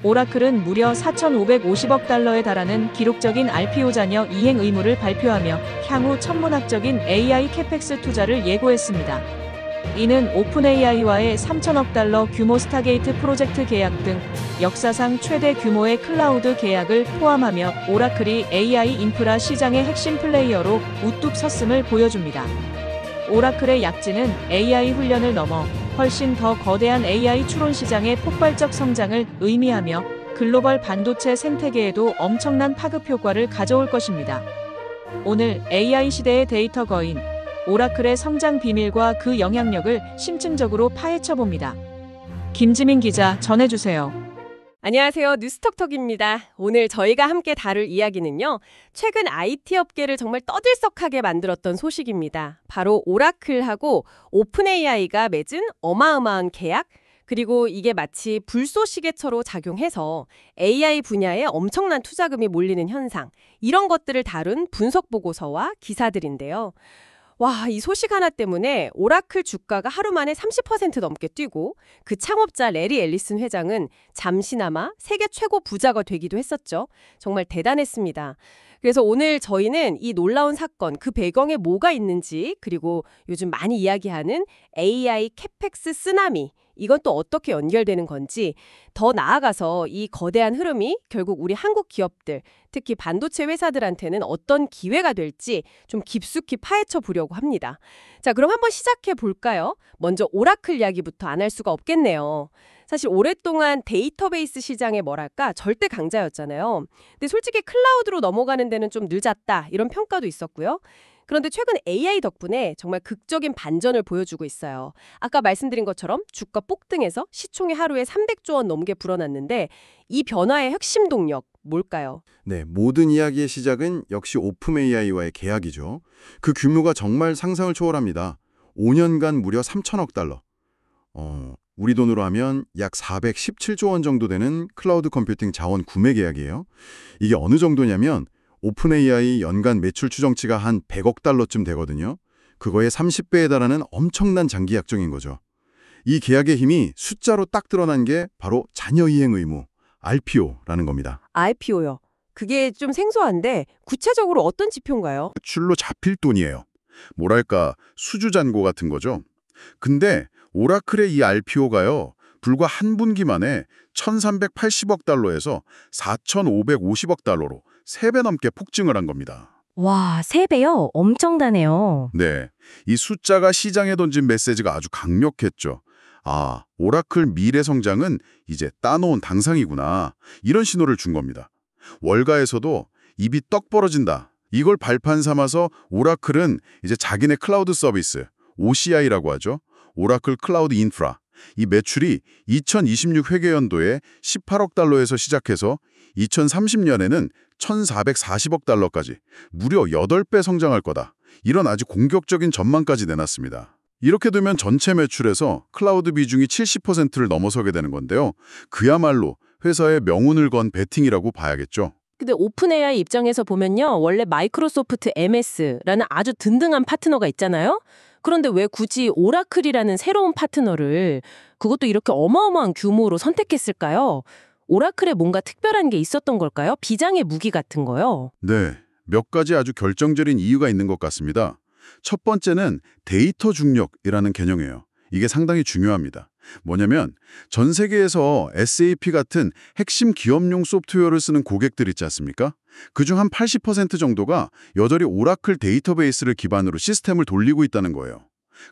오라클은 무려 4,550억 달러에 달하는 기록적인 RPO 잔여 이행 의무를 발표하며 향후 천문학적인 AI 캐펙스 투자를 예고했습니다. 이는 오픈AI와의 3천억 달러 규모 스타게이트 프로젝트 계약 등 역사상 최대 규모의 클라우드 계약을 포함하며 오라클이 AI 인프라 시장의 핵심 플레이어로 우뚝 섰음을 보여줍니다. 오라클의 약진은 AI 훈련을 넘어 훨씬 더 거대한 AI 추론 시장의 폭발적 성장을 의미하며 글로벌 반도체 생태계에도 엄청난 파급 효과를 가져올 것입니다. 오늘 AI 시대의 데이터 거인 오라클의 성장 비밀과 그 영향력을 심층적으로 파헤쳐 봅니다. 김지민 기자 전해주세요. 안녕하세요. 뉴스톡톡입니다. 오늘 저희가 함께 다룰 이야기는요. 최근 IT 업계를 정말 떠들썩하게 만들었던 소식입니다. 바로 오라클하고 오픈AI가 맺은 어마어마한 계약, 그리고 이게 마치 불쏘시개처로 작용해서 AI 분야에 엄청난 투자금이 몰리는 현상, 이런 것들을 다룬 분석 보고서와 기사들인데요. 와, 이 소식 하나 때문에 오라클 주가가 하루 만에 30% 넘게 뛰고 그 창업자 레리 앨리슨 회장은 잠시나마 세계 최고 부자가 되기도 했었죠. 정말 대단했습니다. 그래서 오늘 저희는 이 놀라운 사건, 그 배경에 뭐가 있는지, 그리고 요즘 많이 이야기하는 AI 캐펙스 쓰나미, 이건 또 어떻게 연결되는 건지, 더 나아가서 이 거대한 흐름이 결국 우리 한국 기업들, 특히 반도체 회사들한테는 어떤 기회가 될지 좀 깊숙이 파헤쳐 보려고 합니다. 자, 그럼 한번 시작해 볼까요? 먼저 오라클 이야기부터 안 할 수가 없겠네요. 사실 오랫동안 데이터베이스 시장의 뭐랄까 절대 강자였잖아요. 근데 솔직히 클라우드로 넘어가는 데는 좀 늦었다, 이런 평가도 있었고요. 그런데 최근 AI 덕분에 정말 극적인 반전을 보여주고 있어요. 아까 말씀드린 것처럼 주가 폭등해서 시총이 하루에 300조 원 넘게 불어났는데 이 변화의 핵심 동력 뭘까요? 네, 모든 이야기의 시작은 역시 오픈AI와의 계약이죠. 그 규모가 정말 상상을 초월합니다. 5년간 무려 3천억 달러. 우리 돈으로 하면 약 417조 원 정도 되는 클라우드 컴퓨팅 자원 구매 계약이에요. 이게 어느 정도냐면 오픈AI 연간 매출 추정치가 한 100억 달러쯤 되거든요. 그거의 30배에 달하는 엄청난 장기 약정인 거죠. 이 계약의 힘이 숫자로 딱 드러난 게 바로 잔여 이행 의무, RPO라는 겁니다. RPO요. 그게 좀 생소한데 구체적으로 어떤 지표인가요? 줄로 잡힐 돈이에요. 뭐랄까 수주잔고 같은 거죠. 근데 오라클의 이 RPO가요. 불과 한 분기 만에 1,380억 달러에서 4,550억 달러로 3배 넘게 폭증을 한 겁니다. 와, 3배요? 엄청나네요. 네, 이 숫자가 시장에 던진 메시지가 아주 강력했죠. 아, 오라클 미래 성장은 이제 따놓은 당상이구나. 이런 신호를 준 겁니다. 월가에서도 입이 떡 벌어진다. 이걸 발판 삼아서 오라클은 이제 자기네 클라우드 서비스, OCI라고 하죠. 오라클 클라우드 인프라. 이 매출이 2026 회계연도에 18억 달러에서 시작해서 2030년에는 1,440억 달러까지 무려 8배 성장할 거다. 이런 아주 공격적인 전망까지 내놨습니다. 이렇게 되면 전체 매출에서 클라우드 비중이 70%를 넘어서게 되는 건데요. 그야말로 회사의 명운을 건 베팅이라고 봐야겠죠. 근데 오픈AI 입장에서 보면요. 원래 마이크로소프트 MS라는 아주 든든한 파트너가 있잖아요. 그런데 왜 굳이 오라클이라는 새로운 파트너를 그것도 이렇게 어마어마한 규모로 선택했을까요? 오라클에 뭔가 특별한 게 있었던 걸까요? 비장의 무기 같은 거요? 네, 몇 가지 아주 결정적인 이유가 있는 것 같습니다. 첫 번째는 데이터 중력이라는 개념이에요. 이게 상당히 중요합니다. 뭐냐면 전 세계에서 SAP 같은 핵심 기업용 소프트웨어를 쓰는 고객들 있지 않습니까? 그중 한 80% 정도가 여전히 오라클 데이터베이스를 기반으로 시스템을 돌리고 있다는 거예요.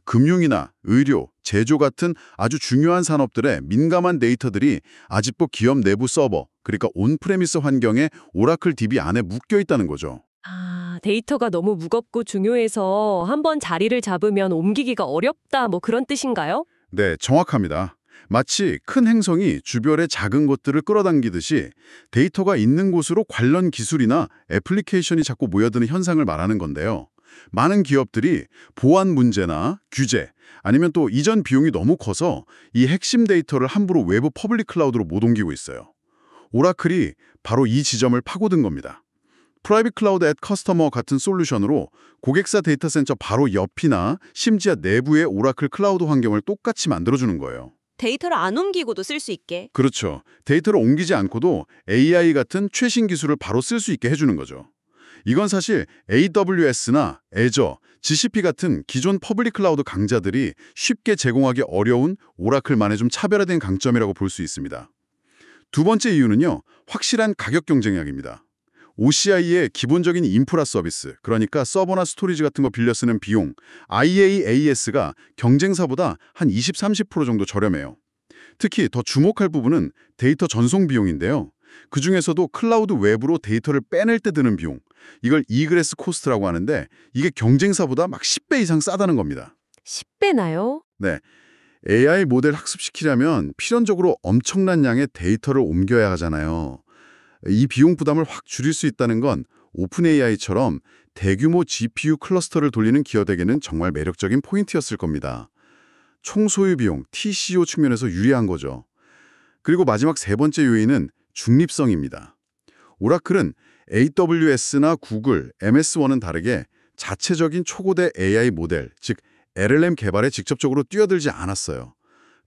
금융이나 의료, 제조 같은 아주 중요한 산업들의 민감한 데이터들이 아직도 기업 내부 서버, 그러니까 온프레미스 환경에 오라클 DB 안에 묶여 있다는 거죠. 아, 데이터가 너무 무겁고 중요해서 한번 자리를 잡으면 옮기기가 어렵다, 뭐 그런 뜻인가요? 네, 정확합니다. 마치 큰 행성이 주변의 작은 것들을 끌어당기듯이 데이터가 있는 곳으로 관련 기술이나 애플리케이션이 자꾸 모여드는 현상을 말하는 건데요. 많은 기업들이 보안 문제나 규제, 아니면 또 이전 비용이 너무 커서 이 핵심 데이터를 함부로 외부 퍼블릭 클라우드로 못 옮기고 있어요. 오라클이 바로 이 지점을 파고든 겁니다. 프라이빗 클라우드 앳 커스터머 같은 솔루션으로 고객사 데이터 센터 바로 옆이나 심지어 내부의 오라클 클라우드 환경을 똑같이 만들어주는 거예요. 데이터를 안 옮기고도 쓸 수 있게. 그렇죠. 데이터를 옮기지 않고도 AI 같은 최신 기술을 바로 쓸 수 있게 해주는 거죠. 이건 사실 AWS나 Azure, GCP 같은 기존 퍼블릭 클라우드 강자들이 쉽게 제공하기 어려운 오라클만의 좀 차별화된 강점이라고 볼 수 있습니다. 두 번째 이유는요, 확실한 가격 경쟁력입니다. OCI의 기본적인 인프라 서비스, 그러니까 서버나 스토리지 같은 거 빌려 쓰는 비용, IaaS가 경쟁사보다 한 20-30% 정도 저렴해요. 특히 더 주목할 부분은 데이터 전송 비용인데요. 그중에서도 클라우드 외부로 데이터를 빼낼 때 드는 비용, 이걸 이그레스 코스트라고 하는데 이게 경쟁사보다 막 10배 이상 싸다는 겁니다. 10배나요? 네, AI 모델 학습시키려면 필연적으로 엄청난 양의 데이터를 옮겨야 하잖아요. 이 비용 부담을 확 줄일 수 있다는 건 오픈 AI처럼 대규모 GPU 클러스터를 돌리는 기업에게는 정말 매력적인 포인트였을 겁니다. 총 소유 비용, TCO 측면에서 유리한 거죠. 그리고 마지막 세 번째 요인은 중립성입니다. 오라클은 AWS나 구글, MS1은 다르게 자체적인 초고대 AI 모델, 즉 LLM 개발에 직접적으로 뛰어들지 않았어요.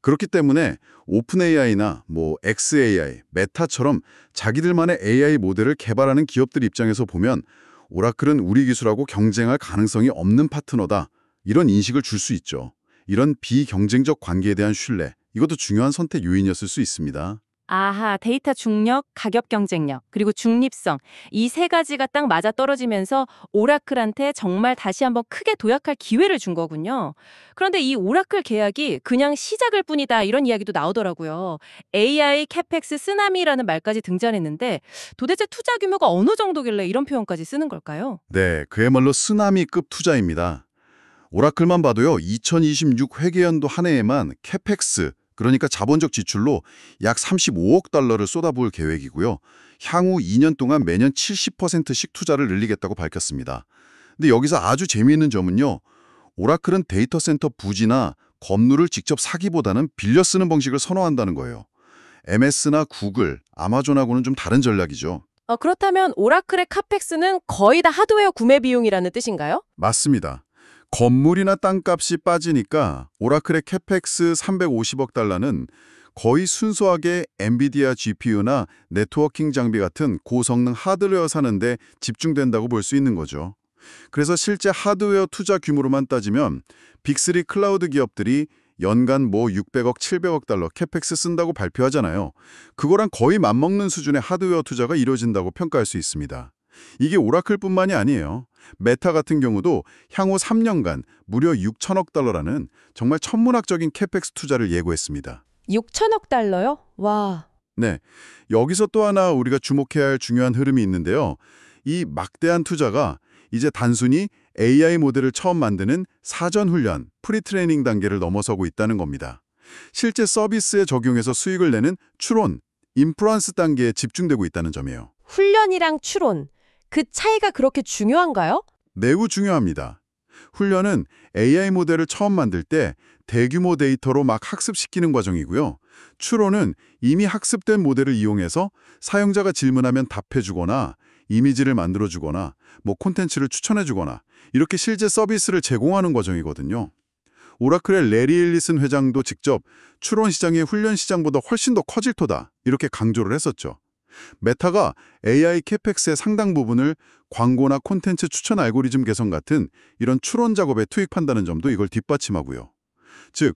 그렇기 때문에 오픈 AI나 XAI, 메타처럼 자기들만의 AI 모델을 개발하는 기업들 입장에서 보면 오라클은 우리 기술하고 경쟁할 가능성이 없는 파트너다. 이런 인식을 줄 수 있죠. 이런 비경쟁적 관계에 대한 신뢰, 이것도 중요한 선택 요인이었을 수 있습니다. 아하, 데이터 중력, 가격 경쟁력, 그리고 중립성. 이 세 가지가 딱 맞아떨어지면서 오라클한테 정말 다시 한번 크게 도약할 기회를 준 거군요. 그런데 이 오라클 계약이 그냥 시작일 뿐이다 이런 이야기도 나오더라고요. AI 캐펙스 쓰나미라는 말까지 등장했는데 도대체 투자 규모가 어느 정도길래 이런 표현까지 쓰는 걸까요? 네, 그야말로 쓰나미급 투자입니다. 오라클만 봐도요, 2026 회계연도 한 해에만 캐펙스, 그러니까 자본적 지출로 약 35억 달러를 쏟아부을 계획이고요. 향후 2년 동안 매년 70%씩 투자를 늘리겠다고 밝혔습니다. 근데 여기서 아주 재미있는 점은요, 오라클은 데이터 센터 부지나 건물을 직접 사기보다는 빌려 쓰는 방식을 선호한다는 거예요. MS나 구글, 아마존하고는 좀 다른 전략이죠. 그렇다면 오라클의 카펙스는 거의 다 하드웨어 구매 비용이라는 뜻인가요? 맞습니다. 건물이나 땅값이 빠지니까 오라클의 캐펙스 350억 달러는 거의 순수하게 엔비디아 GPU나 네트워킹 장비 같은 고성능 하드웨어 사는데 집중된다고 볼 수 있는 거죠. 그래서 실제 하드웨어 투자 규모로만 따지면 빅3 클라우드 기업들이 연간 600억, 700억 달러 캐펙스 쓴다고 발표하잖아요. 그거랑 거의 맞먹는 수준의 하드웨어 투자가 이루어진다고 평가할 수 있습니다. 이게 오라클뿐만이 아니에요. 메타 같은 경우도 향후 3년간 무려 6천억 달러라는 정말 천문학적인 캐펙스 투자를 예고했습니다. 6천억 달러요? 와. 네, 여기서 또 하나 우리가 주목해야 할 중요한 흐름이 있는데요. 이 막대한 투자가 이제 단순히 AI 모델을 처음 만드는 사전 훈련, 프리트레이닝 단계를 넘어서고 있다는 겁니다. 실제 서비스에 적용해서 수익을 내는 추론, 인프런스 단계에 집중되고 있다는 점이에요. 훈련이랑 추론. 그 차이가 그렇게 중요한가요? 매우 중요합니다. 훈련은 AI 모델을 처음 만들 때 대규모 데이터로 막 학습시키는 과정이고요. 추론은 이미 학습된 모델을 이용해서 사용자가 질문하면 답해주거나 이미지를 만들어주거나 콘텐츠를 추천해주거나 이렇게 실제 서비스를 제공하는 과정이거든요. 오라클의 레리 일리슨 회장도 직접 추론 시장이 훈련 시장보다 훨씬 더 커질 터다 이렇게 강조를 했었죠. 메타가 AI 캐펙스의 상당 부분을 광고나 콘텐츠 추천 알고리즘 개선 같은 이런 추론 작업에 투입한다는 점도 이걸 뒷받침하고요. 즉,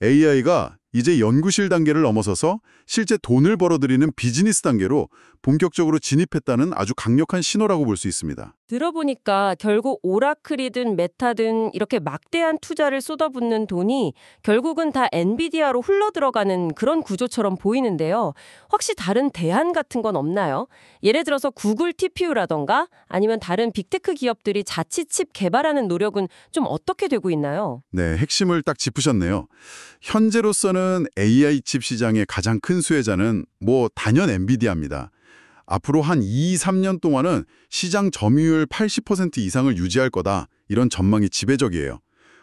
AI가 이제 연구실 단계를 넘어서서 실제 돈을 벌어들이는 비즈니스 단계로 본격적으로 진입했다는 아주 강력한 신호라고 볼 수 있습니다. 들어보니까 결국 오라클이든 메타든 이렇게 막대한 투자를 쏟아붓는 돈이 결국은 다 엔비디아로 흘러들어가는 그런 구조처럼 보이는데요. 혹시 다른 대안 같은 건 없나요? 예를 들어서 구글 TPU라던가 아니면 다른 빅테크 기업들이 자치 칩 개발하는 노력은 좀 어떻게 되고 있나요? 네, 핵심을 딱 짚으셨네요. 현재로서는 AI 칩 시장의 가장 큰 수혜자는 단연 엔비디아입니다. 앞으로 한 2-3년 동안은 시장 점유율 80% 이상을 유지할 거다. 이런 전망이 지배적이에요.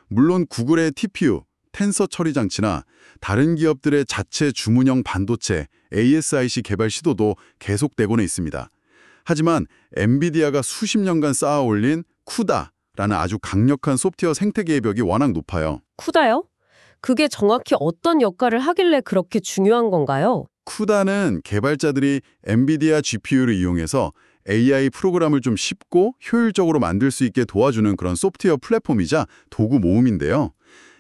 물론 구글의 TPU, 텐서 처리 장치나 다른 기업들의 자체 주문형 반도체, ASIC 개발 시도도 계속되고는 있습니다. 하지만 엔비디아가 수십 년간 쌓아 올린 쿠다라는 아주 강력한 소프트웨어 생태계의 벽이 워낙 높아요. 쿠다요? 그게 정확히 어떤 역할을 하길래 그렇게 중요한 건가요? 쿠다는 개발자들이 엔비디아 GPU를 이용해서 AI 프로그램을 좀 쉽고 효율적으로 만들 수 있게 도와주는 그런 소프트웨어 플랫폼이자 도구 모음인데요.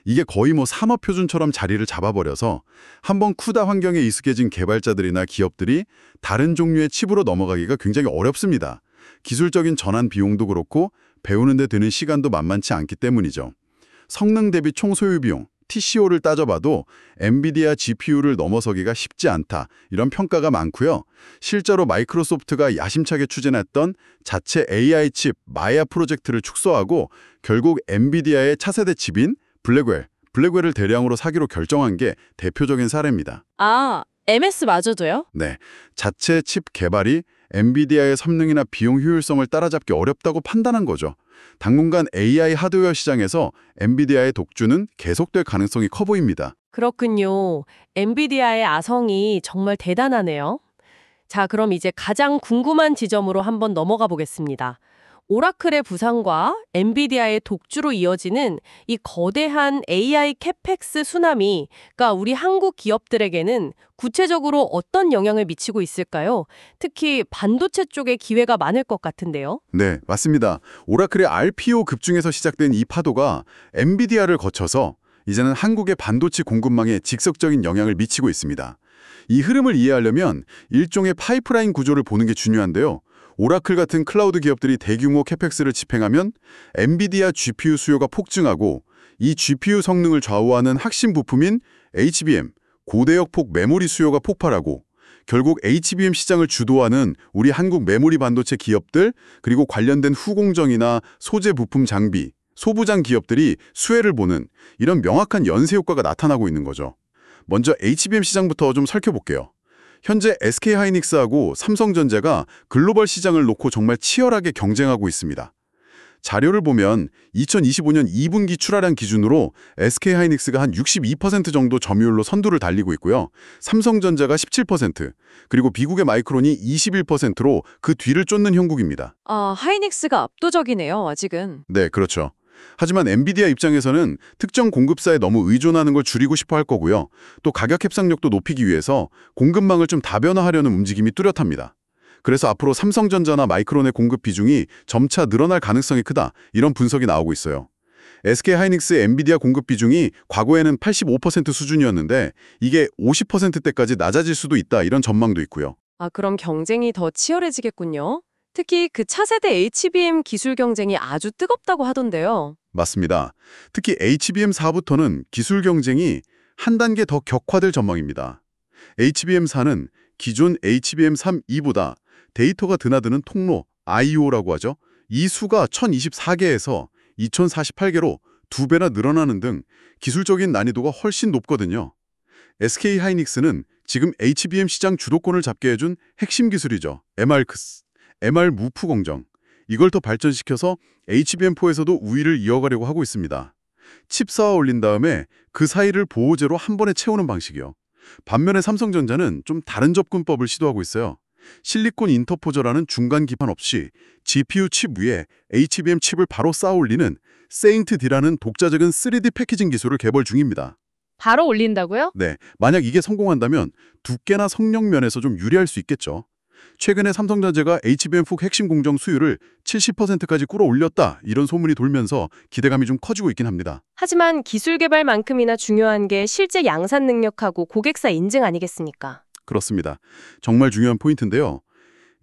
이게 거의 뭐 산업 표준처럼 자리를 잡아버려서 한번 쿠다 환경에 익숙해진 개발자들이나 기업들이 다른 종류의 칩으로 넘어가기가 굉장히 어렵습니다. 기술적인 전환 비용도 그렇고 배우는 데 드는 시간도 만만치 않기 때문이죠. 성능 대비 총 소요 비용, TCO를 따져봐도 엔비디아 GPU를 넘어서기가 쉽지 않다, 이런 평가가 많고요. 실제로 마이크로소프트가 야심차게 추진했던 자체 AI 칩 마야 프로젝트를 축소하고 결국 엔비디아의 차세대 칩인 블랙웰을 대량으로 사기로 결정한 게 대표적인 사례입니다. 아, MS마저도요? 네, 자체 칩 개발이 엔비디아의 성능이나 비용 효율성을 따라잡기 어렵다고 판단한 거죠. 당분간 AI 하드웨어 시장에서 엔비디아의 독주는 계속될 가능성이 커 보입니다. 그렇군요. 엔비디아의 아성이 정말 대단하네요. 자, 그럼 이제 가장 궁금한 지점으로 한번 넘어가 보겠습니다. 오라클의 부상과 엔비디아의 독주로 이어지는 이 거대한 AI 캐펙스 쓰나미가 우리 한국 기업들에게는 구체적으로 어떤 영향을 미치고 있을까요? 특히 반도체 쪽에 기회가 많을 것 같은데요. 네, 맞습니다. 오라클의 RPO 급증에서 시작된 이 파도가 엔비디아를 거쳐서 이제는 한국의 반도체 공급망에 직접적인 영향을 미치고 있습니다. 이 흐름을 이해하려면 일종의 파이프라인 구조를 보는 게 중요한데요. 오라클 같은 클라우드 기업들이 대규모 캐펙스를 집행하면 엔비디아 GPU 수요가 폭증하고 이 GPU 성능을 좌우하는 핵심 부품인 HBM, 고대역폭 메모리 수요가 폭발하고 결국 HBM 시장을 주도하는 우리 한국 메모리 반도체 기업들 그리고 관련된 후공정이나 소재 부품 장비, 소부장 기업들이 수혜를 보는 이런 명확한 연쇄 효과가 나타나고 있는 거죠. 먼저 HBM 시장부터 좀 살펴볼게요. 현재 SK하이닉스하고 삼성전자가 글로벌 시장을 놓고 정말 치열하게 경쟁하고 있습니다. 자료를 보면 2025년 2분기 출하량 기준으로 SK하이닉스가 한 62% 정도 점유율로 선두를 달리고 있고요. 삼성전자가 17%, 그리고 미국의 마이크론이 21%로 그 뒤를 쫓는 형국입니다. 아, 하이닉스가 압도적이네요, 아직은. 네, 그렇죠. 하지만 엔비디아 입장에서는 특정 공급사에 너무 의존하는 걸 줄이고 싶어 할 거고요. 또 가격 협상력도 높이기 위해서 공급망을 좀 다변화하려는 움직임이 뚜렷합니다. 그래서 앞으로 삼성전자나 마이크론의 공급 비중이 점차 늘어날 가능성이 크다, 이런 분석이 나오고 있어요. SK하이닉스의 엔비디아 공급 비중이 과거에는 85% 수준이었는데 이게 50%대까지 낮아질 수도 있다, 이런 전망도 있고요. 아, 그럼 경쟁이 더 치열해지겠군요. 특히 그 차세대 HBM 기술 경쟁이 아주 뜨겁다고 하던데요. 맞습니다. 특히 HBM4부터는 기술 경쟁이 한 단계 더 격화될 전망입니다. HBM4는 기존 HBM3E보다 데이터가 드나드는 통로, IO라고 하죠. 이 수가 1024개에서 2048개로 2배나 늘어나는 등 기술적인 난이도가 훨씬 높거든요. SK하이닉스는 지금 HBM 시장 주도권을 잡게 해준 핵심 기술이죠. MR 무프 공정. 이걸 더 발전시켜서 HBM4에서도 우위를 이어가려고 하고 있습니다. 칩 쌓아 올린 다음에 그 사이를 보호제로 한 번에 채우는 방식이요. 반면에 삼성전자는 좀 다른 접근법을 시도하고 있어요. 실리콘 인터포저라는 중간 기판 없이 GPU 칩 위에 HBM 칩을 바로 쌓아 올리는 세인트-D라는 독자적인 3D 패키징 기술을 개발 중입니다. 바로 올린다고요? 네, 만약 이게 성공한다면 두께나 성능 면에서 좀 유리할 수 있겠죠. 최근에 삼성전자가 HBM4 핵심 공정 수율을 70%까지 끌어올렸다, 이런 소문이 돌면서 기대감이 좀 커지고 있긴 합니다. 하지만 기술 개발만큼이나 중요한 게 실제 양산 능력하고 고객사 인증 아니겠습니까? 그렇습니다. 정말 중요한 포인트인데요.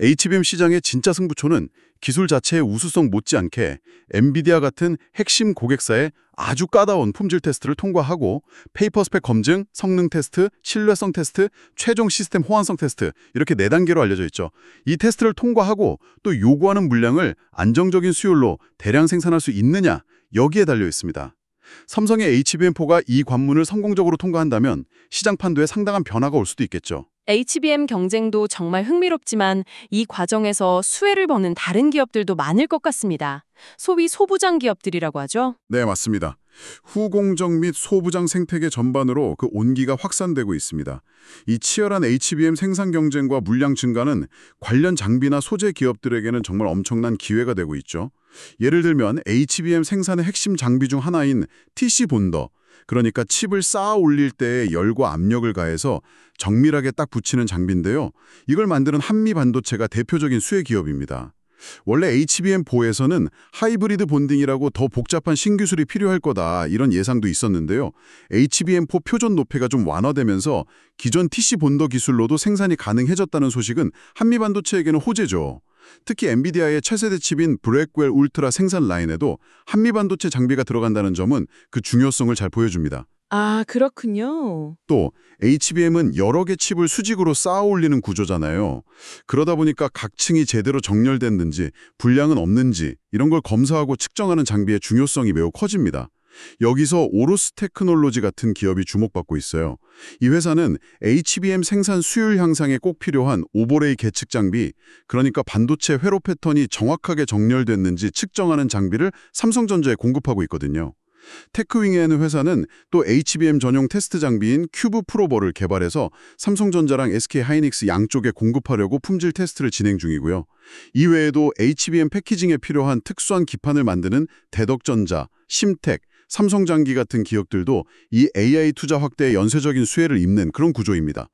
HBM 시장의 진짜 승부처는 기술 자체의 우수성 못지않게 엔비디아 같은 핵심 고객사의 아주 까다로운 품질 테스트를 통과하고 페이퍼 스펙 검증, 성능 테스트, 신뢰성 테스트, 최종 시스템 호환성 테스트, 이렇게 4단계로 알려져 있죠. 이 테스트를 통과하고 또 요구하는 물량을 안정적인 수율로 대량 생산할 수 있느냐, 여기에 달려 있습니다. 삼성의 HBM4가 이 관문을 성공적으로 통과한다면 시장 판도에 상당한 변화가 올 수도 있겠죠. HBM 경쟁도 정말 흥미롭지만 이 과정에서 수혜를 보는 다른 기업들도 많을 것 같습니다. 소위 소부장 기업들이라고 하죠. 네, 맞습니다. 후공정 및 소부장 생태계 전반으로 그 온기가 확산되고 있습니다. 이 치열한 HBM 생산 경쟁과 물량 증가는 관련 장비나 소재 기업들에게는 정말 엄청난 기회가 되고 있죠. 예를 들면 HBM 생산의 핵심 장비 중 하나인 TC 본더가 그러니까 칩을 쌓아 올릴 때 열과 압력을 가해서 정밀하게 딱 붙이는 장비인데요. 이걸 만드는 한미반도체가 대표적인 수혜 기업입니다. 원래 HBM4에서는 하이브리드 본딩이라고 더 복잡한 신기술이 필요할 거다 이런 예상도 있었는데요. HBM4 표준 노폐가 좀 완화되면서 기존 TC 본더 기술로도 생산이 가능해졌다는 소식은 한미반도체에게는 호재죠. 특히 엔비디아의 차세대 칩인 브래크웰 울트라 생산 라인에도 한미반도체 장비가 들어간다는 점은 그 중요성을 잘 보여줍니다. 아, 그렇군요. 또 HBM은 여러 개 칩을 수직으로 쌓아 올리는 구조잖아요. 그러다 보니까 각 층이 제대로 정렬됐는지 불량은 없는지 이런 걸 검사하고 측정하는 장비의 중요성이 매우 커집니다. 여기서 오로스 테크놀로지 같은 기업이 주목받고 있어요. 이 회사는 HBM 생산 수율 향상에 꼭 필요한 오버레이 계측 장비, 그러니까 반도체 회로 패턴이 정확하게 정렬됐는지 측정하는 장비를 삼성전자에 공급하고 있거든요. 테크윙에는 회사는 또 HBM 전용 테스트 장비인 큐브 프로버를 개발해서 삼성전자랑 SK하이닉스 양쪽에 공급하려고 품질 테스트를 진행 중이고요. 이외에도 HBM 패키징에 필요한 특수한 기판을 만드는 대덕전자, 심텍, 삼성장기 같은 기업들도 이 AI 투자 확대에 연쇄적인 수혜를 입는 그런 구조입니다.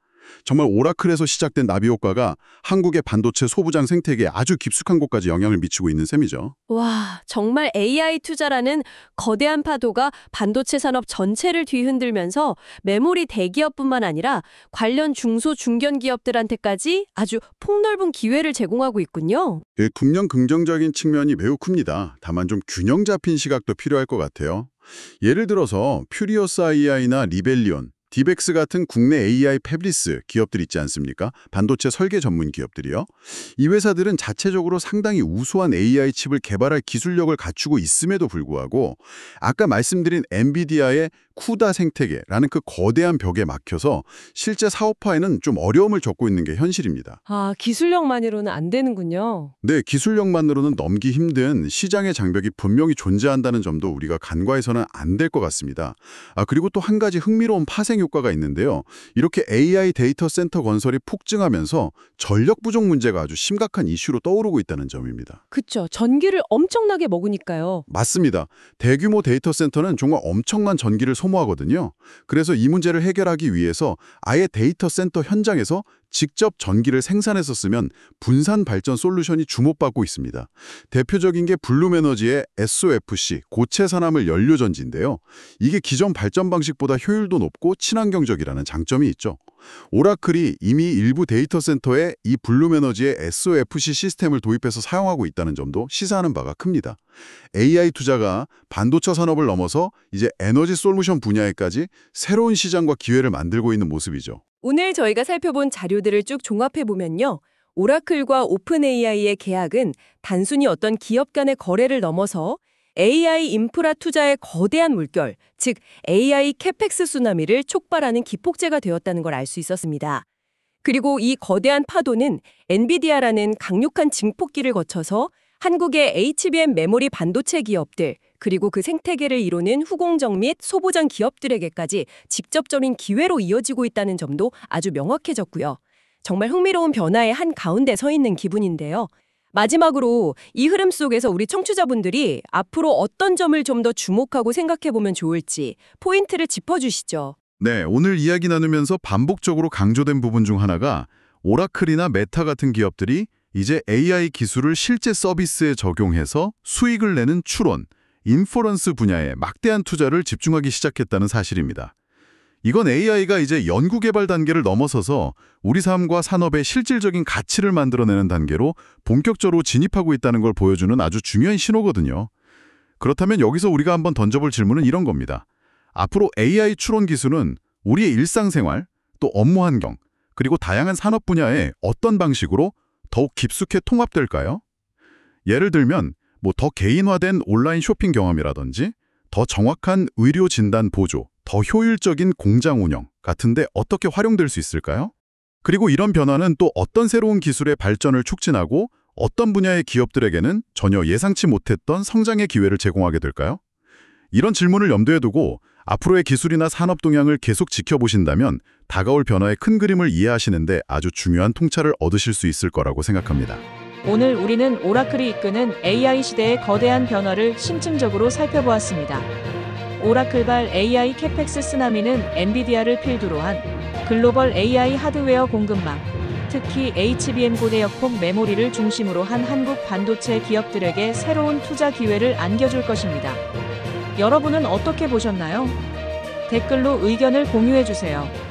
정말 오라클에서 시작된 나비 효과가 한국의 반도체 소부장 생태계에 아주 깊숙한 곳까지 영향을 미치고 있는 셈이죠. 와, 정말 AI 투자라는 거대한 파도가 반도체 산업 전체를 뒤흔들면서 메모리 대기업뿐만 아니라 관련 중소 중견 기업들한테까지 아주 폭넓은 기회를 제공하고 있군요. 예, 분명 긍정적인 측면이 매우 큽니다. 다만 좀 균형 잡힌 시각도 필요할 것 같아요. 예를 들어서 퓨리어스 AI나 리벨리온, 디벡스 같은 국내 AI 패블리스 기업들 있지 않습니까? 반도체 설계 전문 기업들이요. 이 회사들은 자체적으로 상당히 우수한 AI 칩을 개발할 기술력을 갖추고 있음에도 불구하고 아까 말씀드린 엔비디아의 쿠다 생태계라는 그 거대한 벽에 막혀서 실제 사업화에는 좀 어려움을 겪고 있는 게 현실입니다. 아, 기술력만으로는 안 되는군요. 네, 기술력만으로는 넘기 힘든 시장의 장벽이 분명히 존재한다는 점도 우리가 간과해서는 안 될 것 같습니다. 그리고 또 한 가지 흥미로운 파생 효과가 있는데요. 이렇게 AI 데이터 센터 건설이 폭증하면서 전력 부족 문제가 아주 심각한 이슈로 떠오르고 있다는 점입니다. 그쵸. 전기를 엄청나게 먹으니까요. 맞습니다. 대규모 데이터 센터는 정말 엄청난 전기를 소모하거든요. 그래서 이 문제를 해결하기 위해서 아예 데이터 센터 현장에서 직접 전기를 생산해서 쓰면 분산 발전 솔루션이 주목받고 있습니다. 대표적인 게 블룸에너지의 SOFC, 고체 산화물 연료 전지인데요. 이게 기존 발전 방식보다 효율도 높고 친환경적이라는 장점이 있죠. 오라클이 이미 일부 데이터 센터에 이 블룸에너지의 SOFC 시스템을 도입해서 사용하고 있다는 점도 시사하는 바가 큽니다. AI 투자가 반도체 산업을 넘어서 이제 에너지 솔루션 분야에까지 새로운 시장과 기회를 만들고 있는 모습이죠. 오늘 저희가 살펴본 자료들을 쭉 종합해보면요. 오라클과 오픈 AI의 계약은 단순히 어떤 기업 간의 거래를 넘어서 AI 인프라 투자의 거대한 물결, 즉 AI 캐펙스 쓰나미를 촉발하는 기폭제가 되었다는 걸 알 수 있었습니다. 그리고 이 거대한 파도는 엔비디아라는 강력한 증폭기를 거쳐서 한국의 HBM 메모리 반도체 기업들, 그리고 그 생태계를 이루는 후공정 및 소보장 기업들에게까지 직접적인 기회로 이어지고 있다는 점도 아주 명확해졌고요. 정말 흥미로운 변화의 한 가운데 서 있는 기분인데요. 마지막으로 이 흐름 속에서 우리 청취자분들이 앞으로 어떤 점을 좀 더 주목하고 생각해보면 좋을지 포인트를 짚어주시죠. 네, 오늘 이야기 나누면서 반복적으로 강조된 부분 중 하나가 오라클이나 메타 같은 기업들이 이제 AI 기술을 실제 서비스에 적용해서 수익을 내는 추론, 인퍼런스 분야에 막대한 투자를 집중하기 시작했다는 사실입니다. 이건 AI가 이제 연구개발 단계를 넘어서서 우리 삶과 산업의 실질적인 가치를 만들어내는 단계로 본격적으로 진입하고 있다는 걸 보여주는 아주 중요한 신호거든요. 그렇다면 여기서 우리가 한번 던져볼 질문은 이런 겁니다. 앞으로 AI 추론 기술은 우리의 일상생활, 또 업무 환경, 그리고 다양한 산업 분야에 어떤 방식으로 더욱 깊숙이 통합될까요? 예를 들면 더 개인화된 온라인 쇼핑 경험이라든지 더 정확한 의료 진단 보조, 더 효율적인 공장 운영 같은데 어떻게 활용될 수 있을까요? 그리고 이런 변화는 또 어떤 새로운 기술의 발전을 촉진하고 어떤 분야의 기업들에게는 전혀 예상치 못했던 성장의 기회를 제공하게 될까요? 이런 질문을 염두에 두고 앞으로의 기술이나 산업 동향을 계속 지켜보신다면 다가올 변화의 큰 그림을 이해하시는데 아주 중요한 통찰을 얻으실 수 있을 거라고 생각합니다. 오늘 우리는 오라클이 이끄는 AI 시대의 거대한 변화를 심층적으로 살펴보았습니다. 오라클발 AI 캐펙스 쓰나미는 엔비디아를 필두로 한 글로벌 AI 하드웨어 공급망, 특히 HBM 고대역폭 메모리를 중심으로 한 한국 반도체 기업들에게 새로운 투자 기회를 안겨줄 것입니다. 여러분은 어떻게 보셨나요? 댓글로 의견을 공유해주세요.